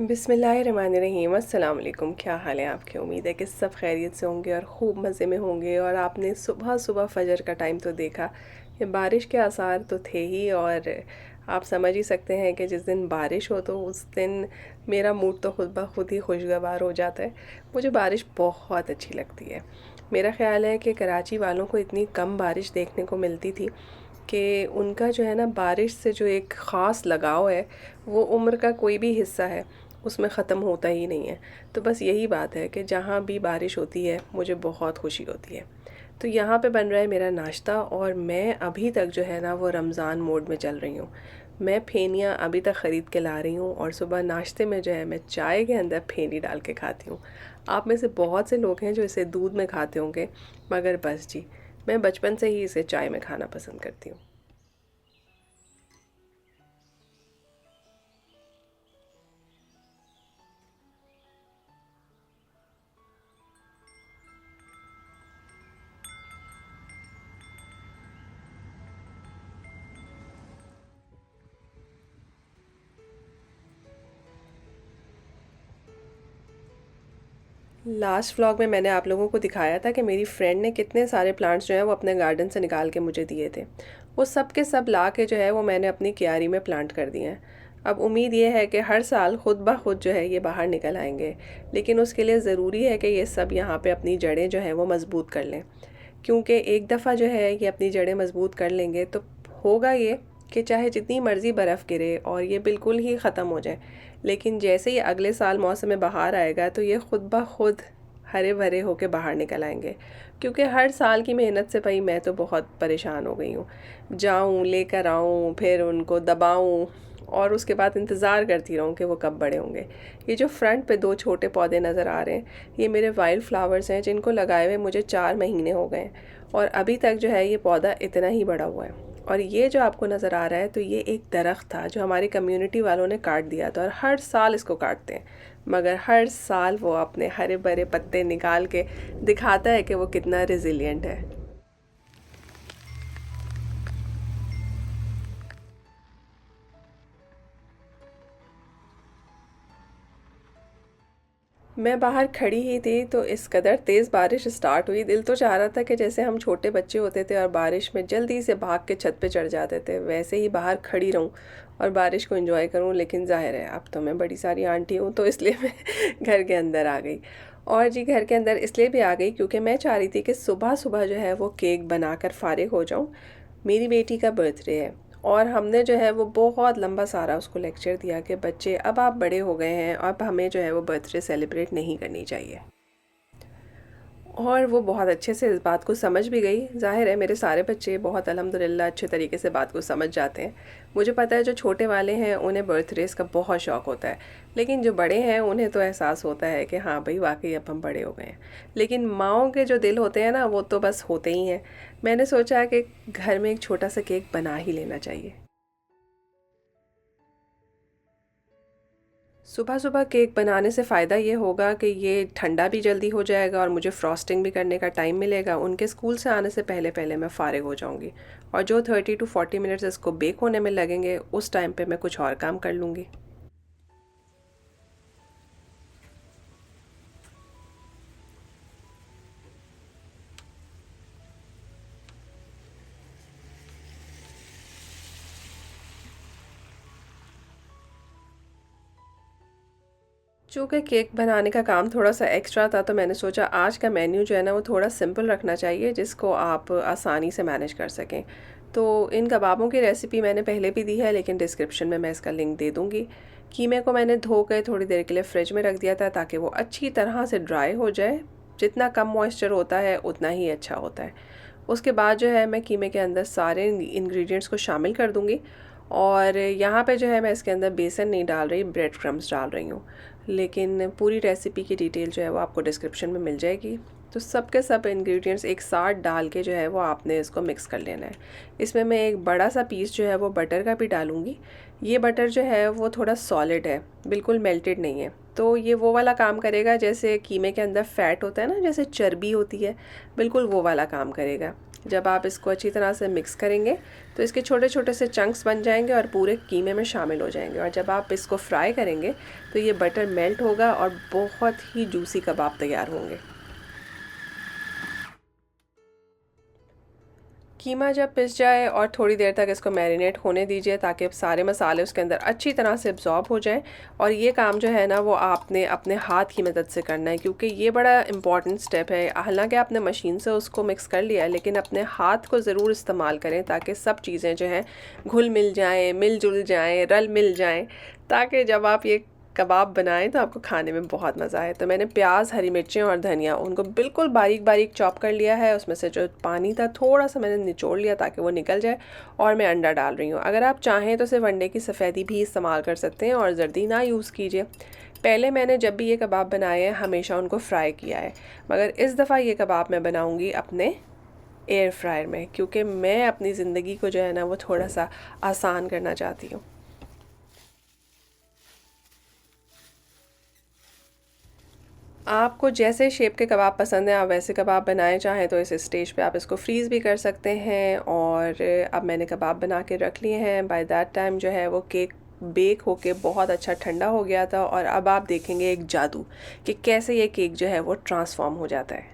बिस्मिल्लाहिर्रहमानिर्रहीम। अस्सलाम वालेकुम। क्या हाल है आपके? उम्मीद है कि सब खैरियत से होंगे और ख़ूब मज़े में होंगे। और आपने सुबह सुबह फ़जर का टाइम तो देखा, ये बारिश के आसार तो थे ही। और आप समझ ही सकते हैं कि जिस दिन बारिश हो तो उस दिन मेरा मूड तो खुद ब खुद ही खुशगवार हो जाता है। मुझे बारिश बहुत अच्छी लगती है। मेरा ख़्याल है कि कराची वालों को इतनी कम बारिश देखने को मिलती थी कि उनका जो है ना, बारिश से जो एक ख़ास लगाव है वो उम्र का कोई भी हिस्सा है उसमें ख़त्म होता ही नहीं है। तो बस यही बात है कि जहाँ भी बारिश होती है मुझे बहुत खुशी होती है। तो यहाँ पे बन रहा है मेरा नाश्ता और मैं अभी तक जो है ना वो रमज़ान मोड में चल रही हूँ। मैं फेनियाँ अभी तक ख़रीद के ला रही हूँ और सुबह नाश्ते में जो है मैं चाय के अंदर फेनी डाल के खाती हूँ। आप में से बहुत से लोग हैं जो इसे दूध में खाते होंगे, मगर बस जी, मैं बचपन से ही इसे चाय में खाना पसंद करती हूँ। लास्ट व्लॉग में मैंने आप लोगों को दिखाया था कि मेरी फ्रेंड ने कितने सारे प्लांट्स जो हैं वो अपने गार्डन से निकाल के मुझे दिए थे। वो सब के सब ला के जो है वो मैंने अपनी क्यारी में प्लांट कर दिए हैं। अब उम्मीद ये है कि हर साल खुद ब खुद जो है ये बाहर निकल आएंगे, लेकिन उसके लिए ज़रूरी है कि ये सब यहाँ पे अपनी जड़ें जो हैं वो मज़बूत कर लें। क्योंकि एक दफ़ा जो है ये अपनी जड़ें मज़बूत कर लेंगे तो होगा ये कि चाहे जितनी मर्ज़ी बर्फ़ गिरे और ये बिल्कुल ही ख़त्म हो जाए, लेकिन जैसे ही अगले साल मौसम बहार आएगा तो ये खुद ब खुद हरे भरे होके बाहर निकल आएंगे। क्योंकि हर साल की मेहनत से भाई मैं तो बहुत परेशान हो गई हूँ। जाऊँ लेकर आऊँ, फिर उनको दबाऊँ और उसके बाद इंतज़ार करती रहूँ कि वो कब बड़े होंगे। ये जो फ्रंट पे दो छोटे पौधे नज़र आ रहे हैं, ये मेरे वाइल्ड फ्लावर्स हैं जिनको लगाए हुए मुझे 4 महीने हो गए हैं और अभी तक जो है ये पौधा इतना ही बड़ा हुआ है। और ये जो आपको नज़र आ रहा है तो ये एक दरख्त था जो हमारी कम्युनिटी वालों ने काट दिया था और हर साल इसको काटते हैं, मगर हर साल वो अपने हरे भरे पत्ते निकाल के दिखाता है कि वो कितना रिजिलियंट है। मैं बाहर खड़ी ही थी तो इस कदर तेज़ बारिश स्टार्ट हुई, दिल तो चाह रहा था कि जैसे हम छोटे बच्चे होते थे और बारिश में जल्दी से भाग के छत पे चढ़ जाते थे वैसे ही बाहर खड़ी रहूं और बारिश को एंजॉय करूं। लेकिन ज़ाहिर है अब तो मैं बड़ी सारी आंटी हूं तो इसलिए मैं घर के अंदर आ गई। और जी, घर के अंदर इसलिए भी आ गई क्योंकि मैं चाह रही थी कि सुबह सुबह जो है वो केक बनाकर फ़ारिग हो जाऊँ। मेरी बेटी का बर्थडे है और हमने जो है वो बहुत लंबा सारा उसको लेक्चर दिया कि बच्चे अब आप बड़े हो गए हैं, अब हमें जो है वो बर्थडे सेलिब्रेट नहीं करनी चाहिए। और वो बहुत अच्छे से इस बात को समझ भी गई। ज़ाहिर है मेरे सारे बच्चे बहुत अल्हम्दुलिल्लाह अच्छे तरीके से बात को समझ जाते हैं। मुझे पता है जो छोटे वाले हैं उन्हें बर्थडेज़ का बहुत शौक़ होता है, लेकिन जो बड़े हैं उन्हें तो एहसास होता है कि हाँ भाई वाकई अब हम बड़े हो गए हैं। लेकिन माँओं के जो दिल होते हैं ना वो तो बस होते ही हैं। मैंने सोचा कि घर में एक छोटा सा केक बना ही लेना चाहिए। सुबह सुबह केक बनाने से फ़ायदा ये होगा कि ये ठंडा भी जल्दी हो जाएगा और मुझे फ्रॉस्टिंग भी करने का टाइम मिलेगा। उनके स्कूल से आने से पहले पहले मैं फ़ारिग हो जाऊंगी और जो 30 to 40 मिनट्स इसको बेक होने में लगेंगे उस टाइम पे मैं कुछ और काम कर लूँगी। चूँकि केक बनाने का काम थोड़ा-सा एक्स्ट्रा था तो मैंने सोचा आज का मेन्यू जो है ना वो थोड़ा सिंपल रखना चाहिए जिसको आप आसानी से मैनेज कर सकें। तो इन कबाबों की रेसिपी मैंने पहले भी दी है लेकिन डिस्क्रिप्शन में मैं इसका लिंक दे दूँगी। कीमे को मैंने धो के थोड़ी देर के लिए फ्रिज में रख दिया था ताकि वो अच्छी तरह से ड्राई हो जाए। जितना कम मॉइस्चर होता है उतना ही अच्छा होता है। उसके बाद जो है मैं कीमे के अंदर सारे इंग्रेडिएंट्स को शामिल कर दूँगी और यहाँ पे जो है मैं इसके अंदर बेसन नहीं डाल रही, ब्रेड क्रम्स डाल रही हूँ। लेकिन पूरी रेसिपी की डिटेल जो है वो आपको डिस्क्रिप्शन में मिल जाएगी। तो सब के सब इंग्रेडिएंट्स एक साथ डाल के जो है वो आपने इसको मिक्स कर लेना है। इसमें मैं एक बड़ा सा पीस जो है वो बटर का भी डालूँगी। ये बटर जो है वो थोड़ा सॉलिड है, बिल्कुल मेल्टेड नहीं है। तो ये वो वाला काम करेगा जैसे कीमे के अंदर फ़ैट होता है ना, जैसे चर्बी होती है, बिल्कुल वो वाला काम करेगा। जब आप इसको अच्छी तरह से मिक्स करेंगे तो इसके छोटे छोटे से चंक्स बन जाएंगे और पूरे कीमे में शामिल हो जाएंगे। और जब आप इसको फ्राई करेंगे तो ये बटर मेल्ट होगा और बहुत ही जूसी कबाब तैयार होंगे। कीमा जब पिस जाए और थोड़ी देर तक इसको मैरिनेट होने दीजिए ताकि सारे मसाले उसके अंदर अच्छी तरह से एब्जॉर्ब हो जाएं। और ये काम जो है ना वो आपने अपने हाथ की मदद से करना है, क्योंकि ये बड़ा इम्पॉर्टेंट स्टेप है। हालांकि आपने मशीन से उसको मिक्स कर लिया है, लेकिन अपने हाथ को ज़रूर इस्तेमाल करें ताकि सब चीज़ें जो हैं घुल मिल जाएँ, मिलजुल जाएँ, रल मिल जाएँ, ताकि जब आप ये कबाब बनाएं तो आपको खाने में बहुत मज़ा आए। तो मैंने प्याज, हरी मिर्चें और धनिया उनको बिल्कुल बारीक बारीक चॉप कर लिया है। उसमें से जो पानी था थोड़ा सा मैंने निचोड़ लिया ताकि वो निकल जाए। और मैं अंडा डाल रही हूँ। अगर आप चाहें तो सिर्फ अंडे की सफ़ेदी भी इस्तेमाल कर सकते हैं और जर्दी ना यूज़ कीजिए। पहले मैंने जब भी ये कबाब बनाए हैं हमेशा उनको फ्राई किया है, मगर इस दफ़ा ये कबाब मैं बनाऊँगी अपने एयर फ्रायर में, क्योंकि मैं अपनी ज़िंदगी को जो है ना वो थोड़ा सा आसान करना चाहती हूँ। आपको जैसे शेप के कबाब पसंद हैं आप वैसे कबाब बनाएं। चाहें तो इस स्टेज पे आप इसको फ्रीज़ भी कर सकते हैं। और अब मैंने कबाब बना के रख लिए हैं। बाय दैट टाइम जो है वो केक बेक होके बहुत अच्छा ठंडा हो गया था। और अब आप देखेंगे एक जादू कि कैसे ये केक जो है वो ट्रांसफॉर्म हो जाता है।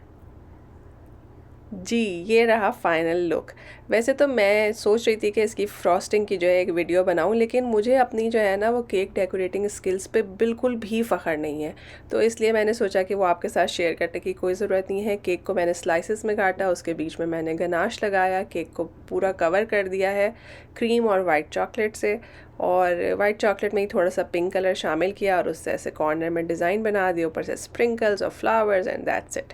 जी, ये रहा फाइनल लुक। वैसे तो मैं सोच रही थी कि इसकी फ्रॉस्टिंग की जो है एक वीडियो बनाऊं, लेकिन मुझे अपनी जो है ना वो केक डेकोरेटिंग स्किल्स पे बिल्कुल भी फ़ख्र नहीं है। तो इसलिए मैंने सोचा कि वो आपके साथ शेयर करने की कोई ज़रूरत नहीं है। केक को मैंने स्लाइसेस में काटा, उसके बीच में मैंने गनाश लगाया, केक को पूरा कवर कर दिया है क्रीम और वाइट चॉकलेट से। और वाइट चॉकलेट में ही थोड़ा सा पिंक कलर शामिल किया और उससे ऐसे कॉर्नर में डिज़ाइन बना दिया, ऊपर से स्प्रिंकल्स और फ्लावर्स, एंड दैट्स इट।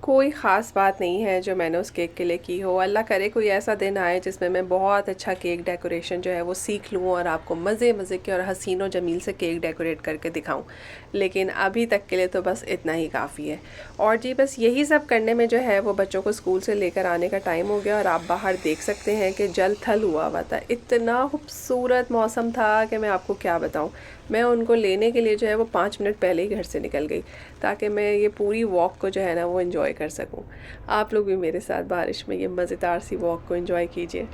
कोई ख़ास बात नहीं है जो मैंने उस केक के लिए की हो। अल्लाह करे कोई ऐसा दिन आए जिसमें मैं बहुत अच्छा केक डेकोरेशन जो है वो सीख लूँ और आपको मज़े मज़े के और हसीन और जमील से केक डेकोरेट करके दिखाऊं। लेकिन अभी तक के लिए तो बस इतना ही काफ़ी है। और जी बस यही सब करने में जो है वो बच्चों को स्कूल से लेकर आने का टाइम हो गया। और आप बाहर देख सकते हैं कि जल थल हुआ था। इतना खूबसूरत मौसम था कि मैं आपको क्या बताऊँ। मैं उनको लेने के लिए जो है वो 5 मिनट पहले ही घर से निकल गई ताकि मैं ये पूरी वॉक को जो है ना वो एंजॉय कर सकूं। आप लोग भी मेरे साथ बारिश में ये मज़ेदार सी वॉक को एंजॉय कीजिए।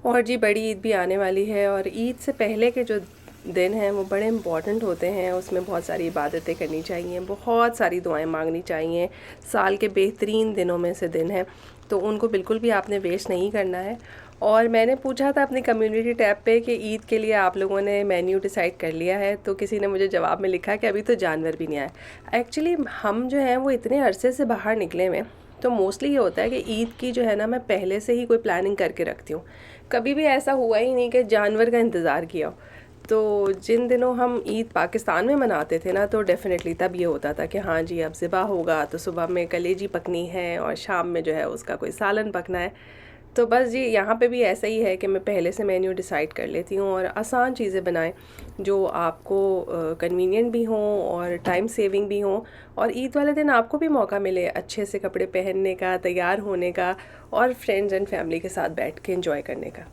और जी बड़ी ईद भी आने वाली है और ईद से पहले के जो दिन हैं वो बड़े इम्पॉर्टेंट होते हैं। उसमें बहुत सारी इबादतें करनी चाहिए, बहुत सारी दुआएं मांगनी चाहिए। साल के बेहतरीन दिनों में से दिन है, तो उनको बिल्कुल भी आपने वेस्ट नहीं करना है। और मैंने पूछा था अपनी कम्युनिटी टैब पे कि ईद के लिए आप लोगों ने मेन्यू डिसाइड कर लिया है, तो किसी ने मुझे जवाब में लिखा कि अभी तो जानवर भी नहीं आए। एक्चुअली हम जो हैं वो इतने अरसे से बाहर निकले हुए, तो मोस्टली ये होता है कि ईद की जो है ना मैं पहले से ही कोई प्लानिंग करके रखती हूँ। कभी भी ऐसा हुआ ही नहीं कि जानवर का इंतज़ार किया हो। तो जिन दिनों हम ईद पाकिस्तान में मनाते थे ना तो डेफ़िनेटली तब ये होता था कि हाँ जी अब ज़िबा होगा तो सुबह में कलेजी पकनी है और शाम में जो है उसका कोई सालन पकना है। तो बस जी यहाँ पे भी ऐसा ही है कि मैं पहले से मेन्यू डिसाइड कर लेती हूँ और आसान चीज़ें बनाएं जो आपको कन्वीनियंट भी हों और टाइम सेविंग भी हों। और ईद वाले दिन आपको भी मौका मिले अच्छे से कपड़े पहनने का, तैयार होने का और फ्रेंड्स एंड फैमिली के साथ बैठ के एंजॉय करने का।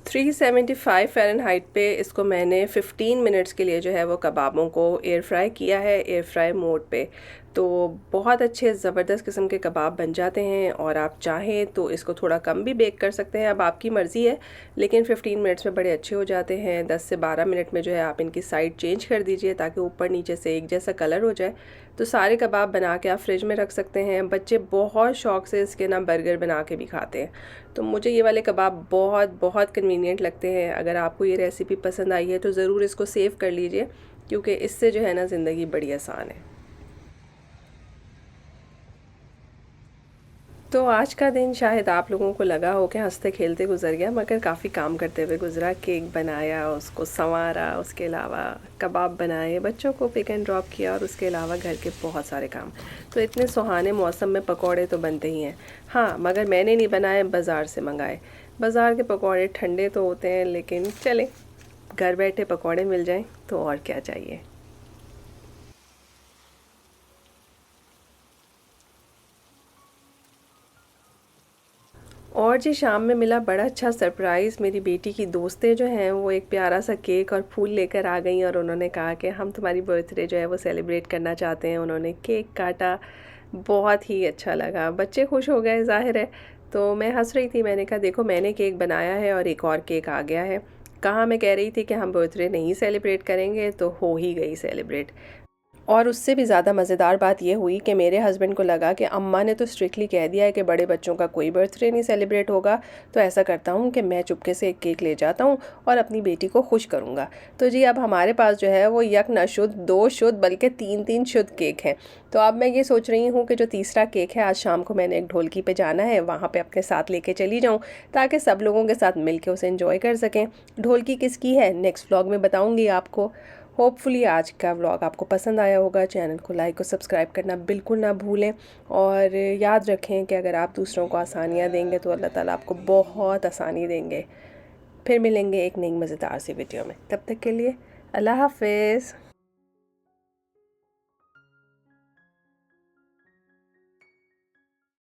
375 फ़ारेनहाइट पे इसको मैंने 15 मिनट्स के लिए जो है वो कबाबों को एयर फ्राई किया है, एयर फ्राई मोड पे। तो बहुत अच्छे ज़बरदस्त किस्म के कबाब बन जाते हैं। और आप चाहें तो इसको थोड़ा कम भी बेक कर सकते हैं, अब आपकी मर्ज़ी है। लेकिन 15 मिनट्स में बड़े अच्छे हो जाते हैं। 10 से 12 मिनट में जो है आप इनकी साइड चेंज कर दीजिए ताकि ऊपर नीचे से एक जैसा कलर हो जाए। तो सारे कबाब बना के आप फ्रिज में रख सकते हैं। बच्चे बहुत शौक़ से इसके ना बर्गर बना के भी खाते हैं। तो मुझे ये वाले कबाब बहुत बहुत कन्वीनियंट लगते हैं। अगर आपको ये रेसिपी पसंद आई है तो ज़रूर इसको सेव कर लीजिए, क्योंकि इससे जो है ना ज़िंदगी बड़ी आसान है। तो आज का दिन शायद आप लोगों को लगा हो कि हंसते खेलते गुजर गया, मगर काफ़ी काम करते हुए गुजरा। केक बनाया, उसको संवारा, उसके अलावा कबाब बनाए, बच्चों को पिक एंड ड्रॉप किया और उसके अलावा घर के बहुत सारे काम। तो इतने सुहाने मौसम में पकौड़े तो बनते ही हैं। हाँ, मगर मैंने नहीं बनाए, बाज़ार से मंगाए। बाज़ार के पकौड़े ठंडे तो होते हैं, लेकिन चले घर बैठे पकौड़े मिल जाएं तो और क्या चाहिए। और जी शाम में मिला बड़ा अच्छा सरप्राइज़। मेरी बेटी की दोस्तें जो हैं वो एक प्यारा सा केक और फूल लेकर आ गई और उन्होंने कहा कि हम तुम्हारी बर्थडे जो है वो सेलिब्रेट करना चाहते हैं। उन्होंने केक काटा, बहुत ही अच्छा लगा, बच्चे खुश हो गए ज़ाहिर है। तो मैं हंस रही थी, मैंने कहा देखो मैंने केक बनाया है और एक और केक आ गया है। कहाँ मैं कह रही थी कि हम बर्थडे नहीं सेलिब्रेट करेंगे, तो हो ही गई सेलिब्रेट। और उससे भी ज़्यादा मज़ेदार बात ये हुई कि मेरे हस्बैंड को लगा कि अम्मा ने तो स्ट्रिक्टली कह दिया है कि बड़े बच्चों का कोई बर्थडे नहीं सेलिब्रेट होगा, तो ऐसा करता हूँ कि मैं चुपके से एक केक ले जाता हूँ और अपनी बेटी को खुश करूँगा। तो जी अब हमारे पास जो है वो एक न शुद्ध, दो शुद्ध, बल्कि तीन तीन शुद्ध केक हैं। तो अब मैं ये सोच रही हूँ कि जो तीसरा केक है, आज शाम को मैंने एक ढोलकी पे जाना है, वहाँ पे अपने साथ लेके चली जाऊँ ताकि सब लोगों के साथ मिल के उसे एंजॉय कर सकें। ढोलकी किसकी है नेक्स्ट व्लॉग में बताऊँगी आपको। होपफुली आज का व्लॉग आपको पसंद आया होगा। चैनल को लाइक और सब्सक्राइब करना बिल्कुल ना भूलें और याद रखें कि अगर आप दूसरों को आसानियाँ देंगे तो अल्लाह ताला आपको बहुत आसानी देंगे। फिर मिलेंगे एक नई मज़ेदार सी वीडियो में, तब तक के लिए अल्लाह हाफ़िज़।